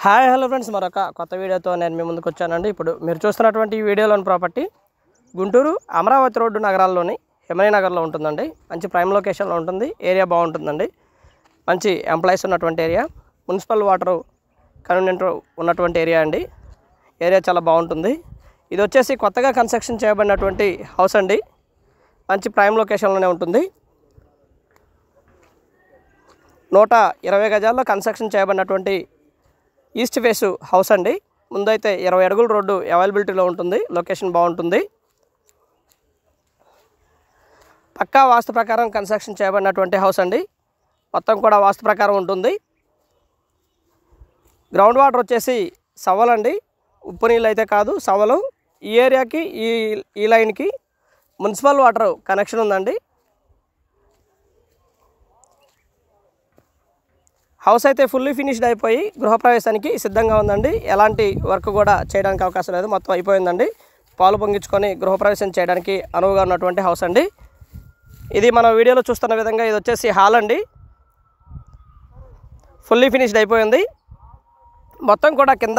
Hi hello friends, మరొక కొత్త వీడియోతో నేను మీ ముందుకు వచ్చానండి. ఇప్పుడు మీరు చూస్తున్నటువంటి ఈ వీడియోలోని ప్రాపర్టీ గుంటూరు అమరావతి రోడ్డు నగరాల్లోని హిమనీ నగర్లో ఉంటుందండి. మంచి ప్రైమ్ లొకేషన్లో ఉంటుంది. ఏరియా బాగుంటుందండి. మంచి ఎంప్లాయీస్ ఉన్నటువంటి ఏరియా, మున్సిపల్ వాటర్ కన్వీనియంట్ ఉన్నటువంటి ఏరియా అండి. ఏరియా చాలా బాగుంటుంది. ఇది వచ్చేసి కొత్తగా కన్స్ట్రక్షన్ చేయబడినటువంటి హౌస్ అండి. మంచి ప్రైమ్ లొకేషన్లోనే ఉంటుంది. 120 గజాల్లో కన్స్ట్రక్షన్ చేయబడినటువంటి ఈస్ట్ ఫేస్ హౌస్ అండి. ముందైతే 20 అడుగుల రోడ్డు అవైలబిలిటీలో ఉంటుంది. లొకేషన్ బాగుంటుంది. పక్కా వాస్తు ప్రకారం కన్స్ట్రక్షన్ చేయబడినటువంటి హౌస్ అండి. మొత్తం కూడా వాస్తు ప్రకారం ఉంటుంది. గ్రౌండ్ వాటర్ వచ్చేసి సవ్వలండి. ఉప్పు నీళ్ళు అయితే కాదు, సవ్వలు. ఈ ఏరియాకి ఈ లైన్కి మున్సిపల్ వాటర్ కనెక్షన్ ఉందండి. హౌస్ అయితే ఫుల్లీ ఫినిష్డ్ అయిపోయి గృహప్రవేశానికి సిద్ధంగా ఉందండి. ఎలాంటి వర్క్ కూడా చేయడానికి అవకాశం లేదు. మొత్తం అయిపోయిందండి. పాలు పొంగించుకొని గృహప్రవేశం చేయడానికి అనువుగా ఉన్నటువంటి హౌస్ అండి. ఇది మన వీడియోలో చూస్తున్న విధంగా ఇది వచ్చేసి హాల్ అండి. ఫుల్లీ ఫినిష్డ్ అయిపోయింది. మొత్తం కూడా కింద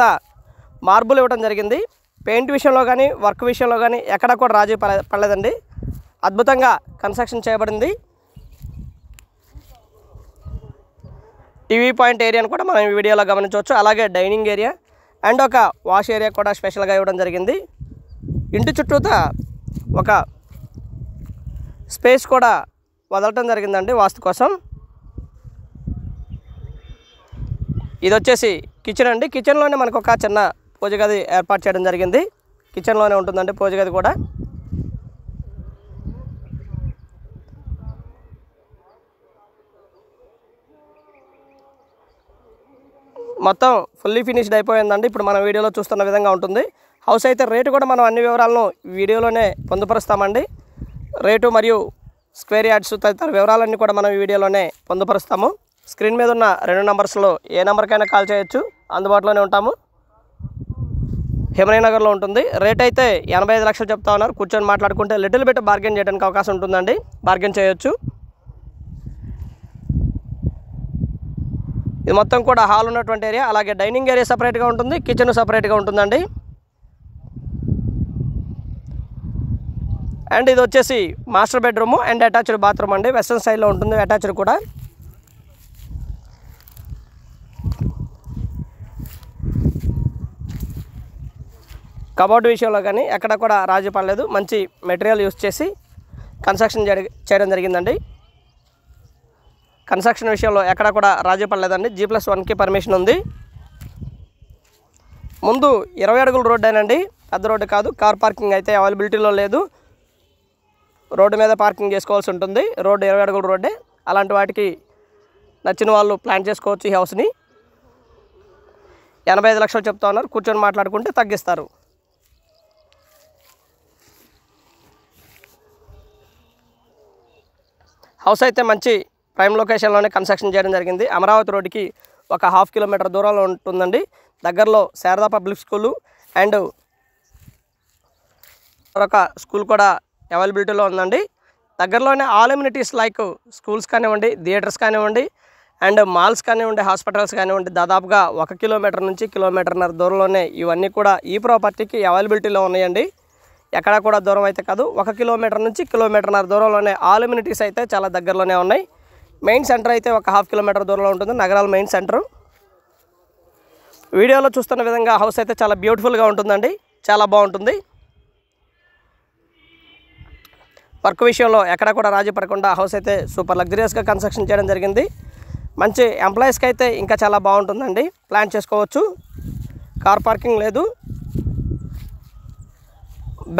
మార్బుల్ ఇవ్వడం జరిగింది. పెయింట్ విషయంలో కానీ వర్క్ విషయంలో కానీ ఎక్కడ కూడా రాజీ పడలేదండి. అద్భుతంగా కన్స్ట్రక్షన్ చేయబడింది. టీవీ పాయింట్ ఏరియాను కూడా మనం ఈ వీడియోలో గమనించవచ్చు. అలాగే డైనింగ్ ఏరియా అండ్ ఒక వాష్ ఏరియా కూడా స్పెషల్గా ఇవ్వడం జరిగింది. ఇంటి చుట్టూతా ఒక స్పేస్ కూడా వదలటం జరిగిందండి వాస్తు కోసం. ఇది వచ్చేసి కిచెన్ అండి. కిచెన్లోనే మనకు ఒక చిన్న పూజ గది ఏర్పాటు చేయడం జరిగింది. కిచెన్లోనే ఉంటుందండి పూజ గది కూడా. మొత్తం ఫుల్లీ ఫినిష్డ్ అయిపోయిందండి. ఇప్పుడు మన వీడియోలో చూస్తున్న విధంగా ఉంటుంది. హౌస్ అయితే రేటు కూడా మనం అన్ని వివరాలను వీడియోలోనే పొందుపరుస్తామండి. రేటు మరియు స్క్వేర్ యార్డ్స్ తదితర వివరాలన్నీ కూడా మనం ఈ వీడియోలోనే పొందుపరుస్తాము. స్క్రీన్ మీద ఉన్న 2 నెంబర్స్లో ఏ నెంబర్కైనా కాల్ చేయొచ్చు. అందుబాటులోనే ఉంటాము. హిమనీ నగర్లో ఉంటుంది. రేట్ అయితే 85 లక్షలు చెప్తా ఉన్నారు. కూర్చొని మాట్లాడుకుంటే లిటిల్ బిట్ బార్గెన్ చేయడానికి అవకాశం ఉంటుందండి. బార్గెన్ చేయొచ్చు. ఇది మొత్తం కూడా హాల్ ఉన్నటువంటి ఏరియా. అలాగే డైనింగ్ ఏరియా సపరేట్గా ఉంటుంది. కిచెన్ సపరేట్గా ఉంటుందండి. అండ్ ఇది వచ్చేసి master bedroom and attached bathroom అండి. వెస్ట్రన్ స్టైల్లో ఉంటుంది. అటాచ్డ్ కూడా. కబోర్డ్ విషయంలో కానీ ఎక్కడ కూడా రాజీ పడలేదు. మంచి మెటీరియల్ యూస్ చేసి కన్స్ట్రక్షన్ చేయడం జరిగిందండి. కన్స్ట్రక్షన్ విషయంలో ఎక్కడ కూడా రాజీ పడలేదండి. G+1కి పర్మిషన్ ఉంది. ముందు 20 అడుగుల రోడ్డేనండి. పెద్ద రోడ్డు కాదు. కార్ పార్కింగ్ అయితే అవైలబిలిటీలో లేదు. రోడ్డు మీద పార్కింగ్ చేసుకోవాల్సి ఉంటుంది. రోడ్డు 20 అడుగుల రోడ్డే. అలాంటి వాటికి నచ్చిన వాళ్ళు ప్లాన్ చేసుకోవచ్చు ఈ హౌస్ని. 85 లక్షలు చెప్తా ఉన్నారు. కూర్చొని మాట్లాడుకుంటే తగ్గిస్తారు. హౌస్ అయితే మంచి ప్రైమ్ లొకేషన్లోనే కన్స్ట్రక్షన్ చేయడం జరిగింది. అమరావతి రోడ్డుకి ఒక 1/2 కిలోమీటర్ దూరంలో ఉంటుందండి. దగ్గరలో శారదా పబ్లిక్ స్కూలు అండ్ ఒక స్కూల్ కూడా అవైలబిలిటీలో ఉందండి. దగ్గరలోనే ఆల్ ఎమ్యూనిటీస్ లైక్ స్కూల్స్ కానివ్వండి, థియేటర్స్ కానివ్వండి అండ్ మాల్స్ కానివ్వండి, హాస్పిటల్స్ కానివ్వండి, దాదాపుగా 1 కిలోమీటర్ నుంచి 1.5 కిలోమీటర్ల దూరంలోనే ఇవన్నీ కూడా ఈ ప్రాపర్టీకి అవైలబిలిటీలో ఉన్నాయండి. ఎక్కడా కూడా దూరం అయితే కాదు. 1 కిలోమీటర్ నుంచి 1.5 కిలోమీటర్ల దూరంలోనే ఆల్ ఎమ్యూనిటీస్ అయితే చాలా దగ్గరలోనే ఉన్నాయి. మెయిన్ సెంటర్ అయితే ఒక 1/2 కిలోమీటర్ దూరంలో ఉంటుంది. నగరాల మెయిన్ సెంటర్. వీడియోలో చూస్తున్న విధంగా హౌస్ అయితే చాలా బ్యూటిఫుల్గా ఉంటుందండి. చాలా బాగుంటుంది. వర్క్ విషయంలో ఎక్కడ కూడా రాజీ పడకుండా హౌస్ అయితే సూపర్ లగ్జరియస్గా కన్స్ట్రక్షన్ చేయడం జరిగింది. మంచి ఎంప్లాయీస్కి అయితే ఇంకా చాలా బాగుంటుందండి. ప్లాన్ చేసుకోవచ్చు. కార్ పార్కింగ్ లేదు.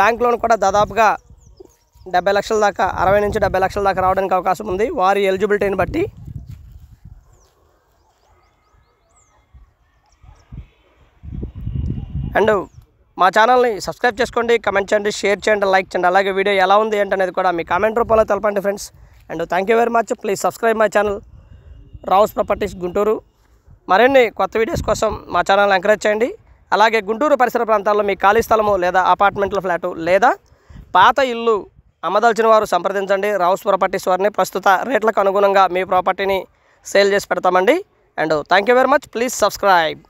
బ్యాంక్ లోన్ కూడా దాదాపుగా 70 లక్షల దాకా, 60 నుంచి 70 లక్షల దాకా రావడానికి అవకాశం ఉంది వారి ఎలిజిబిలిటీని బట్టి. అండ్ మా ఛానల్ని సబ్స్క్రైబ్ చేసుకోండి, కమెంట్ చేయండి, షేర్ చేయండి, లైక్ చేయండి. అలాగే వీడియో ఎలా ఉంది ఏంటనేది కూడా మీ కామెంట్ రూపంలో తెలపండి friends. And thank you very much. Please subscribe my channel Rao's properties Guntur. మరిన్ని కొత్త వీడియోస్ కోసం మా ఛానల్ని ఎంకరేజ్ చేయండి. అలాగే గుంటూరు పరిసర ప్రాంతాల్లో మీ ఖాళీ స్థలము లేదా అపార్ట్మెంట్ల ఫ్లాటు లేదా పాత ఇల్లు అమ్మదలిచిన వారు సంప్రదించండి. రావుస్ ప్రాపర్టీస్ వారిని ప్రస్తుత రేట్లకు అనుగుణంగా మీ ప్రాపర్టీని సేల్ చేసి పెడతామండి. And thank you very much. Please subscribe.